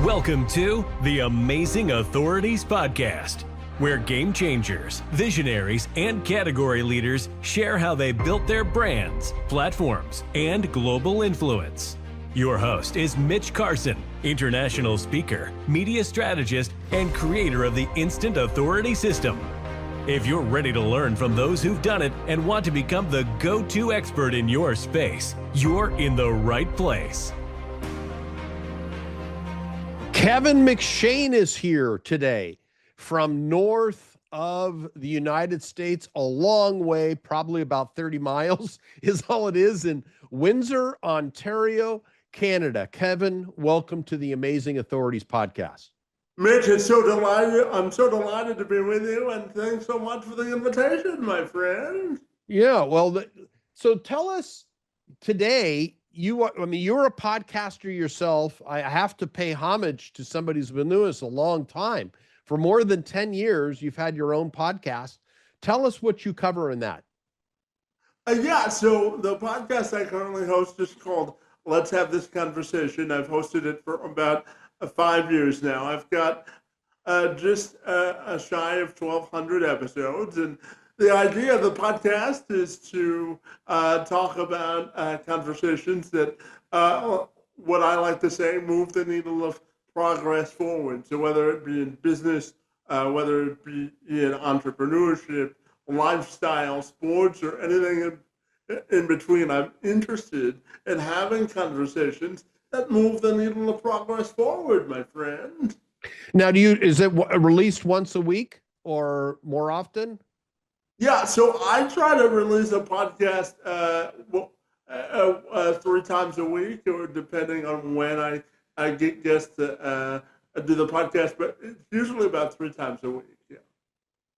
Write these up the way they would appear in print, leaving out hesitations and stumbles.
Welcome to the Amazing Authorities Podcast, where game changers, visionaries, and category leaders share how they built their brands, platforms, and global influence. Your host is Mitch Carson, international speaker, media strategist, and creator of the Instant Authority System. If you're ready to learn from those who've done it and want to become the go-to expert in your space, you're in the right place. Kevin McShane is here today from north of the United States, a long way, probably about 30 miles is all it is, in Windsor, Ontario, Canada. Kevin, welcome to the Amazing Authorities Podcast. Mitch, I'm so delighted to be with you, and thanks so much for the invitation, my friend. Yeah, well, so tell us today, you're a podcaster yourself. I have to pay homage to somebody who's been doing this a long time. For more than 10 years, you've had your own podcast. Tell us what you cover in that. So the podcast I currently host is called Let's Have This Conversation. I've hosted it for about 5 years now. I've got just shy of 1,200 episodes, and the idea of the podcast is to talk about conversations that, what I like to say, move the needle of progress forward. So whether it be in business, whether it be in entrepreneurship, lifestyle, sports, or anything in between, I'm interested in having conversations that move the needle of progress forward, my friend. Now, is it released once a week or more often? Yeah, so I try to release a podcast 3 times a week, or depending on when I get guests to do the podcast, but it's usually about 3 times a week. Yeah.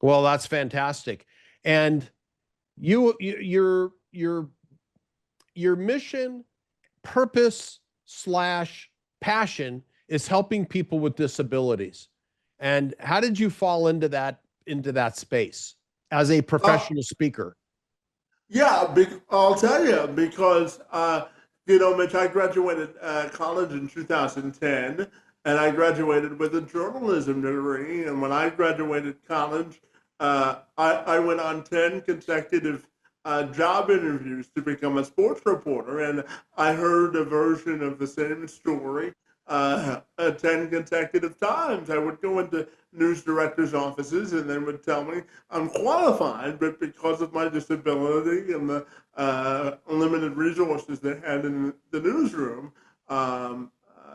Well, that's fantastic. And your mission, purpose / passion is helping people with disabilities. And how did you fall into that space as a professional speaker? Yeah, I'll tell you, because, Mitch, I graduated college in 2010, and I graduated with a journalism degree. And when I graduated college, I went on 10 consecutive job interviews to become a sports reporter. And I heard a version of the same story 10 consecutive times. I would go into news directors' offices, and they would tell me I'm qualified, but because of my disability and the limited resources they had in the newsroom,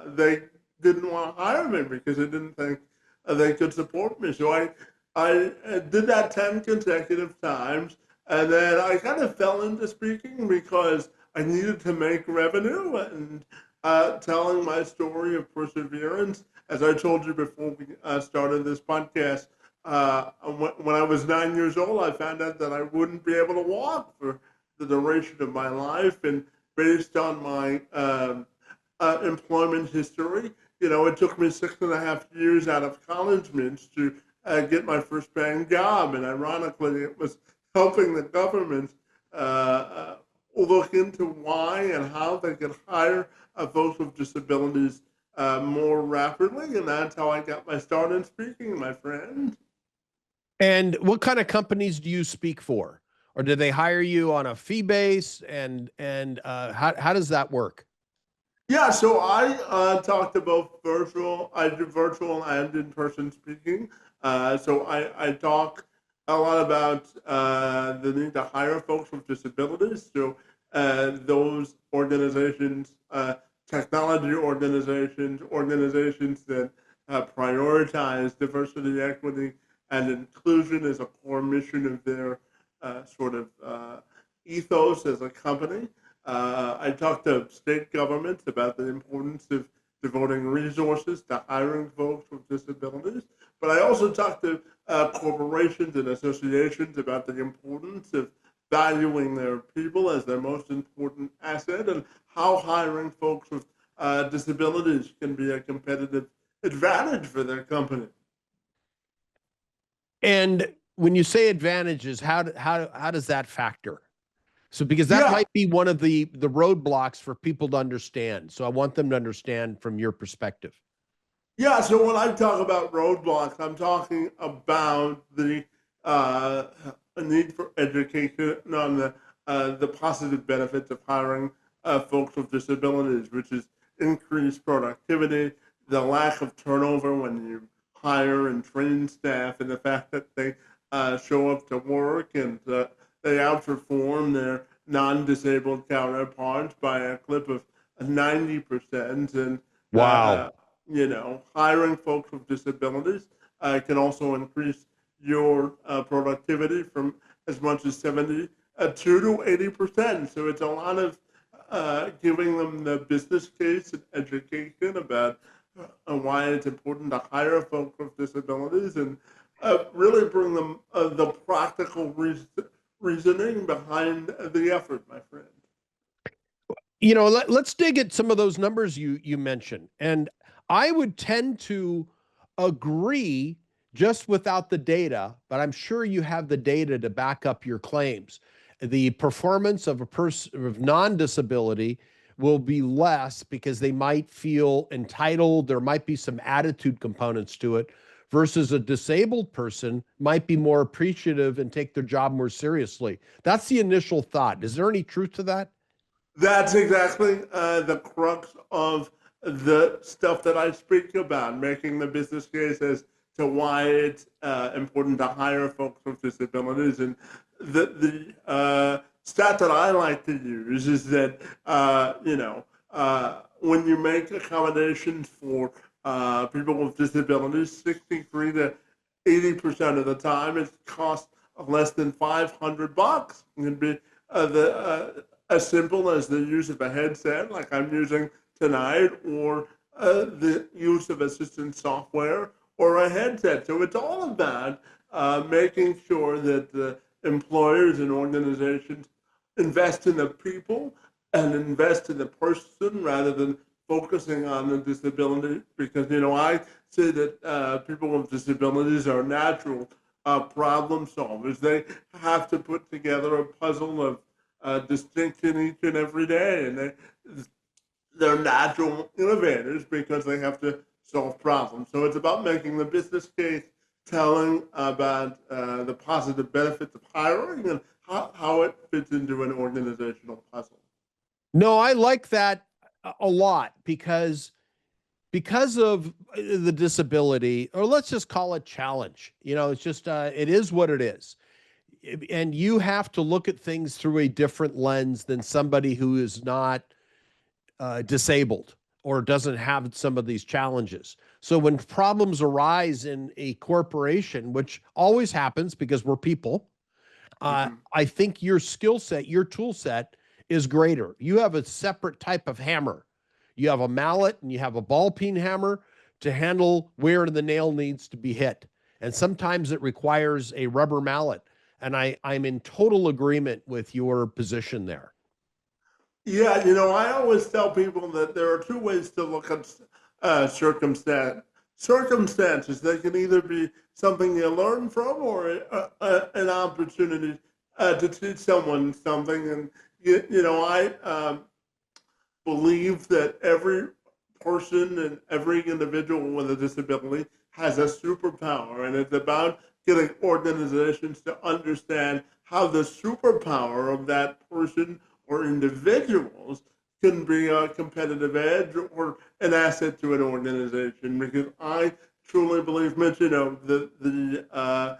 they didn't want to hire me because they didn't think they could support me. So I did that 10 consecutive times, and then I kind of fell into speaking because I needed to make revenue and telling my story of perseverance. As I told you before we started this podcast, when I was 9 years old, I found out that I wouldn't be able to walk for the duration of my life. And based on my employment history, it took me 6.5 years out of college, Mitch, to get my first paying job. And ironically, it was helping the government look into why and how they could hire folks with disabilities more rapidly, and that's how I got my start in speaking, my friend. And what kind of companies do you speak for, or do they hire you on a fee base? And how does that work? Yeah, so I talk to both virtual. I do virtual and in-person speaking. So I talk a lot about the need to hire folks with disabilities. So those organizations, technology organizations that prioritize diversity, equity, and inclusion as a core mission of their ethos as a company. I talk to state governments about the importance of devoting resources to hiring folks with disabilities. But I also talk to corporations and associations about the importance of valuing their people as their most important asset, and how hiring folks with disabilities can be a competitive advantage for their company. And when you say advantages, how does that factor? So because that might be one of the roadblocks for people to understand. So I want them to understand from your perspective. Yeah, so when I talk about roadblocks, I'm talking about the uh, need for education on the positive benefits of hiring folks with disabilities, which is increased productivity, the lack of turnover when you hire and train staff, and the fact that they show up to work and they outperform their non-disabled counterparts by a clip of 90%. And Wow. hiring folks with disabilities can also increase your productivity from as much as 72 to 80%. So it's a lot of giving them the business case and education about why it's important to hire folks with disabilities and really bring them the practical reasoning behind the effort, my friend. Let's dig at some of those numbers you mentioned. And I would tend to agree just without the data, but I'm sure you have the data to back up your claims. The performance of a person of non-disability will be less because they might feel entitled. There might be some attitude components to it, versus a disabled person might be more appreciative and take their job more seriously. That's the initial thought. Is there any truth to that? That's exactly the crux of the stuff that I speak about, making the business case as to why it's important to hire folks with disabilities. And the stat that I like to use is that, when you make accommodations for people with disabilities, 63 to 80% of the time, it costs less than $500. It can be the as simple as the use of a headset, like I'm using tonight, or the use of assistant software or a headset. So it's all about making sure that the employers and organizations invest in the people and invest in the person rather than focusing on the disability. Because, I say that people with disabilities are natural problem solvers. They have to put together a puzzle of distinction each and every day, and they're natural innovators because they have to solve problems. So it's about making the business case, telling about the positive benefits of hiring and how it fits into an organizational puzzle. No, I like that a lot because of the disability, or let's just call it challenge. It's just it is what it is. And you have to look at things through a different lens than somebody who is not disabled or doesn't have some of these challenges. So when problems arise in a corporation, which always happens because we're people, Mm-hmm. I think your skill set, your tool set is greater. You have a separate type of hammer. You have a mallet and you have a ball peen hammer to handle where the nail needs to be hit. And sometimes it requires a rubber mallet. And I'm in total agreement with your position there. Yeah, I always tell people that there are two ways to look at circumstances. They can either be something you learn from or an opportunity to teach someone something. And, I believe that every person and every individual with a disability has a superpower, and it's about getting organizations to understand how the superpower of that person or individuals can be a competitive edge or an asset to an organization. Because I truly believe, Mitch, the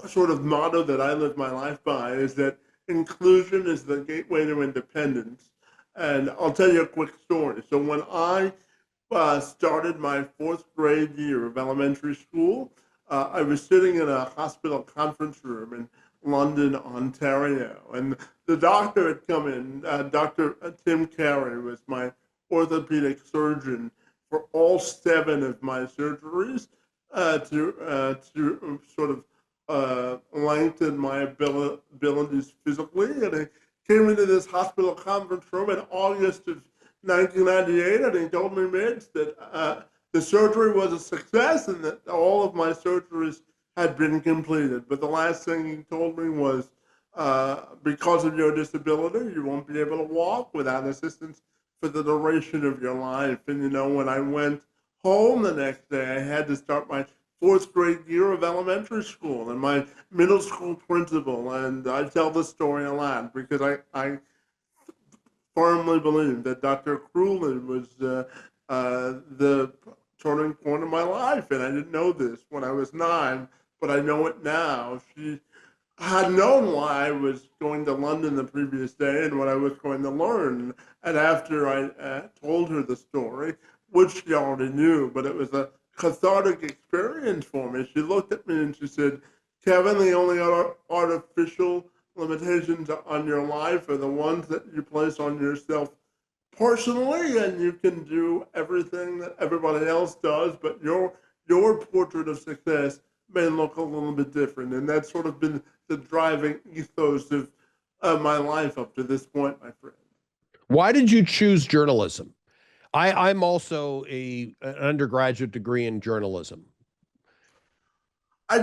sort of motto that I live my life by is that inclusion is the gateway to independence. And I'll tell you a quick story. So when I started my fourth grade year of elementary school, I was sitting in a hospital conference room in London, Ontario, and the doctor had come in. Dr. Tim Carey was my orthopedic surgeon for all 7 of my surgeries to sort of lengthen my abilities physically. And I came into this hospital conference room in August of 1998, and he told me, Mitch, that the surgery was a success and that all of my surgeries had been completed. But the last thing he told me was, because of your disability, you won't be able to walk without assistance for the duration of your life. And when I went home the next day. I had to start my fourth grade year of elementary school, and my middle school principal. And I tell this story a lot because I firmly believe that Dr. Crewlin was the turning point of my life. And I didn't know this when I was 9, but I know it now. She had known why I was going to London the previous day and what I was going to learn. And after I told her the story, which she already knew, but it was a cathartic experience for me, she looked at me and she said, Kevin, the only artificial limitations on your life are the ones that you place on yourself personally, and you can do everything that everybody else does, but your portrait of success may look a little bit different. And that's sort of been the driving ethos of my life up to this point, my friend. Why did you choose journalism? I'm also an undergraduate degree in journalism. I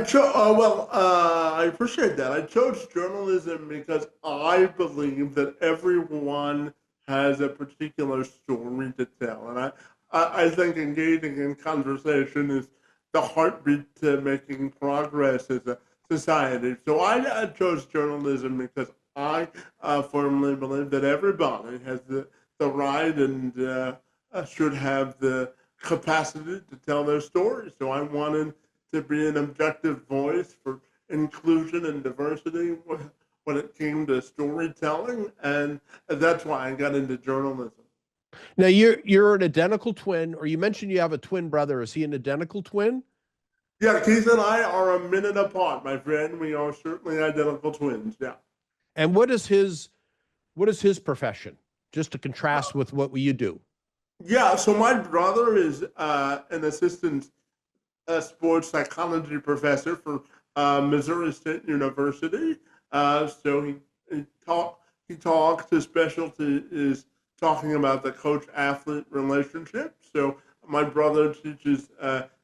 appreciate that. I chose journalism because I believe that everyone has a particular story to tell. And I think engaging in conversation is the heartbeat to making progress as a society. So I chose journalism because I firmly believe that everybody has the right and should have the capacity to tell their story. So I wanted to be an objective voice for inclusion and diversity when it came to storytelling, and that's why I got into journalism. Now you're an identical twin, or you mentioned you have a twin brother. Is he an identical twin? Yeah, Keith and I are a minute apart, my friend. We are certainly identical twins. Yeah. And what is his profession? Just to contrast with what you do. Yeah, so my brother is an assistant sports psychology professor for Missouri State University. So he talks. His specialty is talking about the coach-athlete relationship. So my brother teaches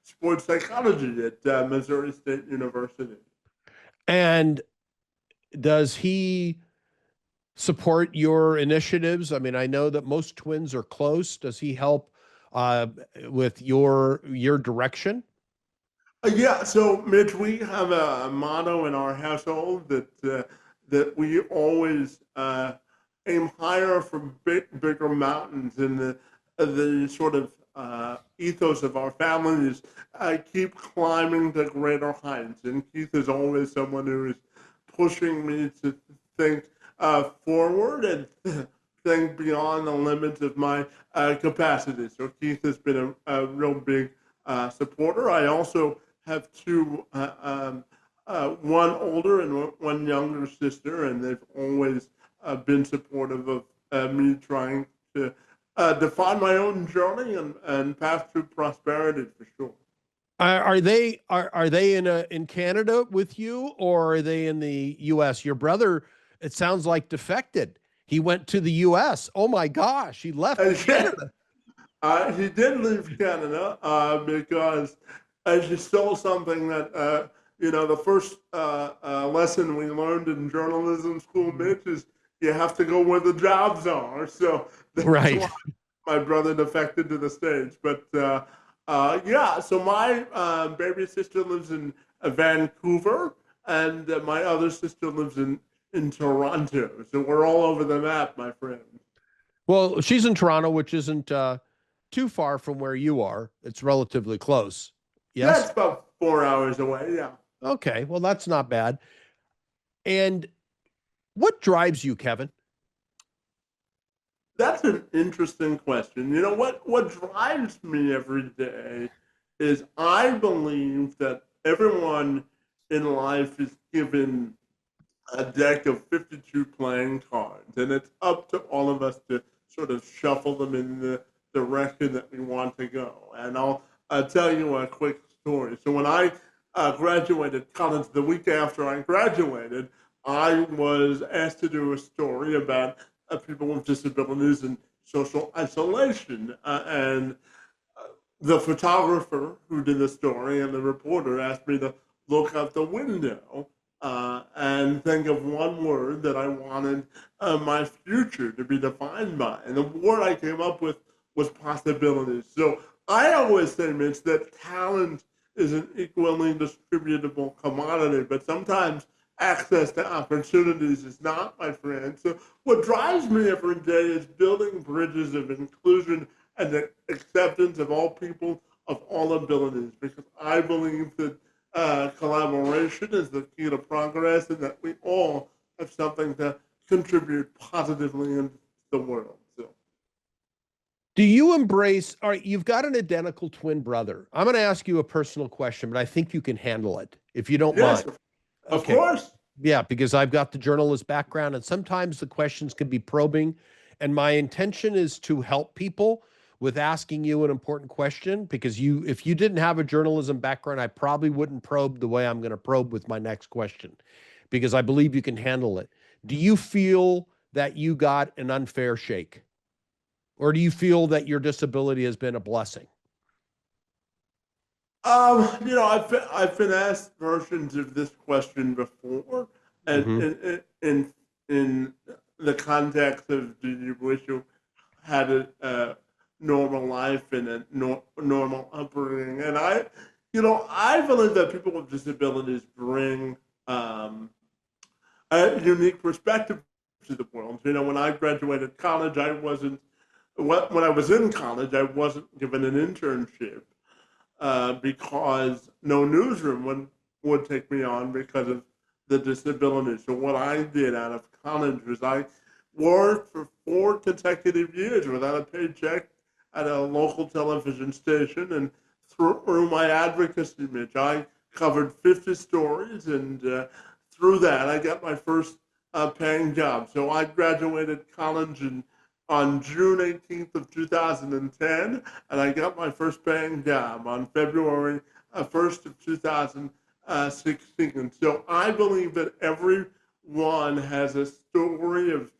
sports psychology at Missouri State University. And does he support your initiatives? I mean, I know that most twins are close. Does he help with your direction? Yeah, so Mitch, we have a motto in our household that we always aim higher for bigger mountains, and the sort of ethos of our family is keep climbing to greater heights. And Keith is always someone who is pushing me to think forward and think beyond the limits of my capacity. So Keith has been a real big supporter. I also have two, one older and one younger sister, and they've always been supportive of me trying to define my own journey and path to prosperity, for sure. Are they in Canada with you, or are they in the U.S.? Your brother, it sounds like, defected. He went to the U.S. Oh my gosh, he left Canada. He did leave Canada because he stole something that the first lesson we learned in journalism school, Mitch, is you have to go where the jobs are. So that's right. why my brother defected to the States. But yeah, so my baby sister lives in Vancouver, and my other sister lives in Toronto. So we're all over the map, my friend. Well, she's in Toronto, which isn't too far from where you are. It's relatively close. Yes? Yeah, it's about 4 hours away, yeah. Okay, well, that's not bad. And what drives you, Kevin? That's an interesting question. You know, what drives me every day is I believe that everyone in life is given a deck of 52 playing cards, and it's up to all of us to sort of shuffle them in the direction that we want to go. And I'll tell you a quick story. So when I graduated college, the week after I graduated, I was asked to do a story about people with disabilities and social isolation. And the photographer who did the story and the reporter asked me to look out the window and think of one word that I wanted my future to be defined by. And the word I came up with was possibilities. So I always say, Mitch, that talent is an equally distributable commodity, but sometimes access to opportunities is not, my friend. So what drives me every day is building bridges of inclusion and the acceptance of all people of all abilities, because I believe that collaboration is the key to progress and that we all have something to contribute positively into the world. So. Do you embrace, all right, you've got an identical twin brother. I'm going to ask you a personal question, but I think you can handle it if you don't Yes, mind. of Okay. course. Yeah, because I've got the journalist background and sometimes the questions can be probing. And my intention is to help people with asking you an important question because if you didn't have a journalism background, I probably wouldn't probe the way I'm going to probe with my next question because I believe you can handle it. Do you feel that you got an unfair shake? Or do you feel that your disability has been a blessing? I've been asked versions of this question before, and Mm-hmm. in the context of do you wish you had a normal life and a normal upbringing, and I believe that people with disabilities bring a unique perspective to the world. When I graduated college, when I was in college, I wasn't given an internship because no newsroom would take me on because of the disability. So what I did out of college was I worked for 4 consecutive years without a paycheck at a local television station, and through my advocacy, Mitch, I covered 50 stories, and through that, I got my first paying job. So I graduated college on June 18th of 2010, and I got my first paying job on February 1st of 2016. So I believe that everyone has a story of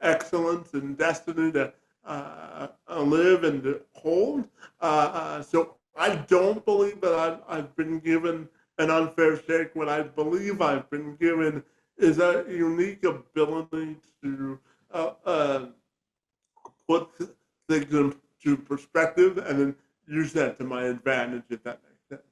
excellence and destiny to live and to hold. So I don't believe that I've been given an unfair shake. What I believe I've been given is a unique ability to put things into perspective and then use that to my advantage, if that makes sense.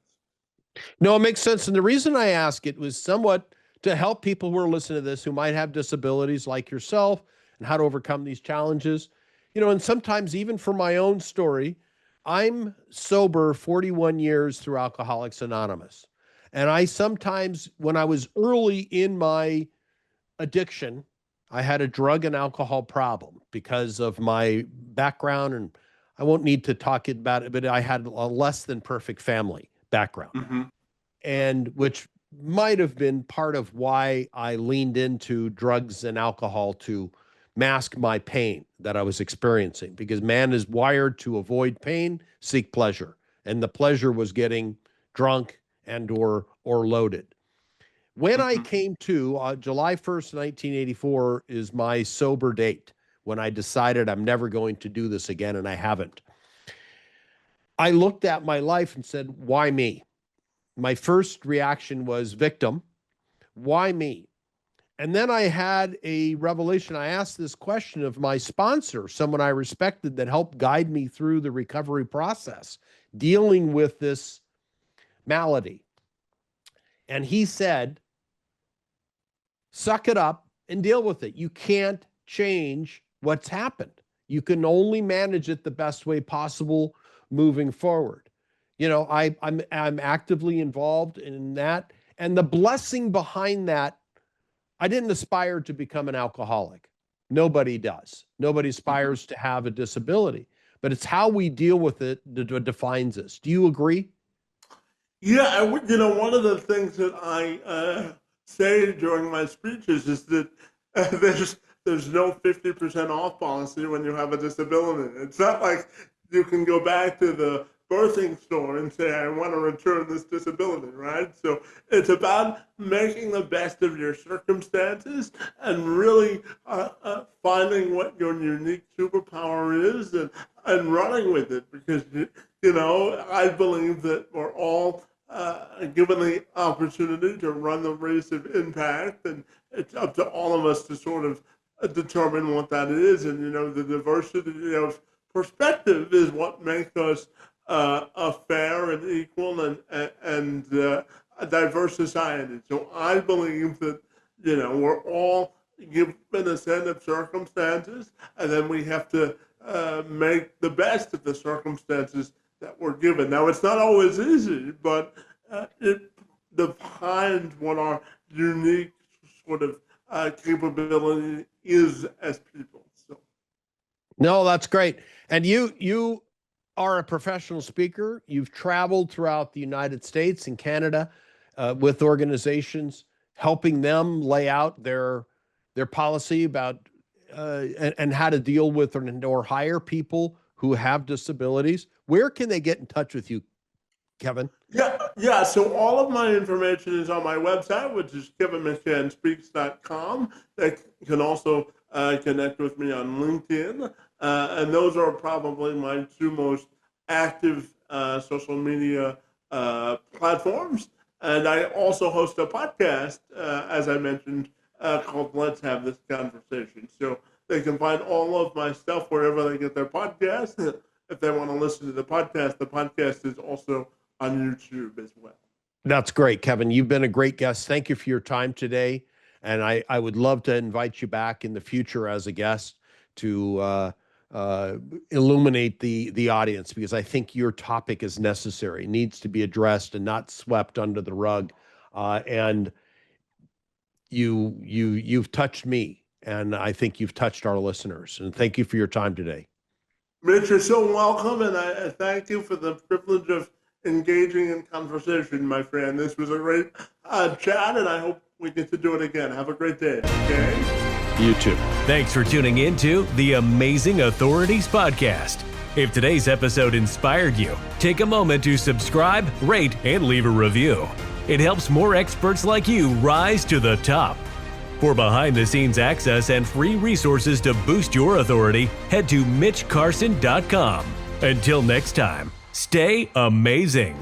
No, it makes sense. And the reason I ask it was somewhat to help people who are listening to this who might have disabilities like yourself and how to overcome these challenges. And sometimes even for my own story, I'm sober 41 years through Alcoholics Anonymous. And I sometimes, when I was early in my addiction, I had a drug and alcohol problem because of my background. And I won't need to talk about it, but I had a less than perfect family background. Mm-hmm. And which might have been part of why I leaned into drugs and alcohol to mask my pain that I was experiencing, because man is wired to avoid pain, seek pleasure. And the pleasure was getting drunk and or loaded. When I Mm-hmm. came to July 1st, 1984 is my sober date when I decided I'm never going to do this again, and I haven't. I looked at my life and said, why me? My first reaction was victim. Why me? And then I had a revelation. I asked this question of my sponsor, someone I respected that helped guide me through the recovery process, dealing with this malady. And he said, suck it up and deal with it. You can't change what's happened. You can only manage it the best way possible moving forward. I'm actively involved in that. And the blessing behind that, I didn't aspire to become an alcoholic. Nobody does. Nobody aspires to have a disability, but it's how we deal with it that defines us. Do you agree? Yeah, one of the things that I say during my speeches is that there's no 50% off policy when you have a disability. It's not like you can go back to the birthing store and say, I want to return this disability, right? So it's about making the best of your circumstances and really finding what your unique superpower is and running with it, because, I believe that we're all given the opportunity to run the race of impact, and it's up to all of us to sort of determine what that is. And, the diversity of perspective is what makes us a fair and equal and a diverse society. So I believe that, we're all given a set of circumstances, and then we have to make the best of the circumstances that we're given. Now, it's not always easy, but it defines what our unique sort of capability is as people. So, No, that's great. And you are a professional speaker. You've traveled throughout the United States and Canada with organizations, helping them lay out their policy about and how to deal with or hire people who have disabilities. Where can they get in touch with you, Kevin? Yeah. So all of my information is on my website, which is kevinmcshanspeaks.com. They can also connect with me on LinkedIn. And those are probably my two most active social media platforms. And I also host a podcast, as I mentioned, called Let's Have This Conversation. So they can find all of my stuff wherever they get their podcasts. If they want to listen to the podcast is also on YouTube as well. That's great, Kevin. You've been a great guest. Thank you for your time today. And I would love to invite you back in the future as a guest to illuminate the audience, because I think your topic is necessary, needs to be addressed and not swept under the rug. And you've touched me, and I think you've touched our listeners. And thank you for your time today. Mitch, you're so welcome, and I thank you for the privilege of engaging in conversation, my friend. This was a great chat, and I hope we get to do it again. Have a great day, okay? You too. Thanks for tuning in to the Amazing Authorities Podcast. If today's episode inspired you, take a moment to subscribe, rate, and leave a review. It helps more experts like you rise to the top. For behind-the-scenes access and free resources to boost your authority, head to MitchCarson.com. Until next time, stay amazing.